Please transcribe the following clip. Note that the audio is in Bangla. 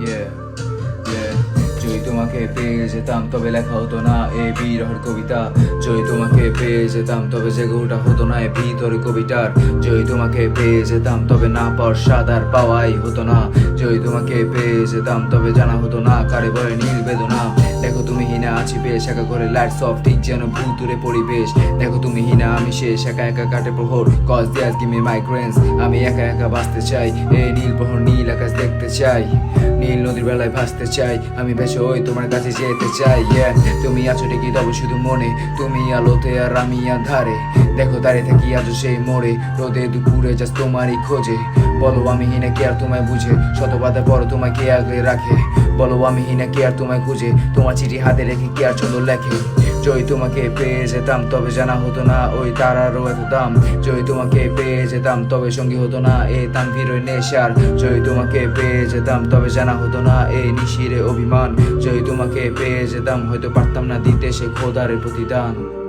Yeah, yeah. যদি তোমাকে পেয়ে যেতাম তবে লেখা হতো না এই বিরহের কবিতা। যদি তোমাকে পেয়ে যেতাম তবে জেগে ওঠা হতো না এই ভিতরে কবিতার। যদি তোমাকে পেয়ে যেতাম তবে না পাওয়ার স্বাদ আর পাওয়াই হতো না। যদি তোমাকে পেয়ে যেতাম তবে জানা হতো না কারে বলে নীল বেদনা। দেখো তুমি হিনা আছি বেশ একা করে লাইটস অফ ঠিক যেন ভুতুরে পরিবেশ। দেখো তুমি হিনা আমি শেষ একা একা কাটে প্রহর cause Diaz give me migrans. আমি একা একা বাঁচতে চাই এই নীল প্রহর নীল আকাশ দেখতে চাই। নীল নদীর বেলায় ভাসতে চাই আমি বেশ ওই তোমার কাছে যেতে চাই। তুমি আছো ঠিকই তবে শুধু মনে তুমি আলোতে আর আমি আধারে। দেখো দাঁড়িয়ে থাকি আজও সেই মোড়ে রোদে দুপুরে জাস্ট তোমারই খোঁজে। বলো আমি হিনা কে আর তোমায় বুঝে শত বাধা পর তোমায় কে আগলে রাখে। বলো আমি হিনা কে আর তোমায় খুঁজে তোমার চিঠি হাতে রেখে কে আর ছন্দ লেখে। যদি তোমাকে পেয়ে যেতাম তবে জানা হতো না ওই তারারও এত দাম। যদি তোমাকে পেয়ে যেতাম তবে সঙ্গী হতো না এই তানভীর ওই নেশার। যদি তোমাকে পেয়ে যেতাম তবে জানা হতো না এই নিশিরে অভিমান। যদি তোমাকে পেয়ে যেতাম হয়তো পারতাম না দিতে সে খোদারের প্রতিদান।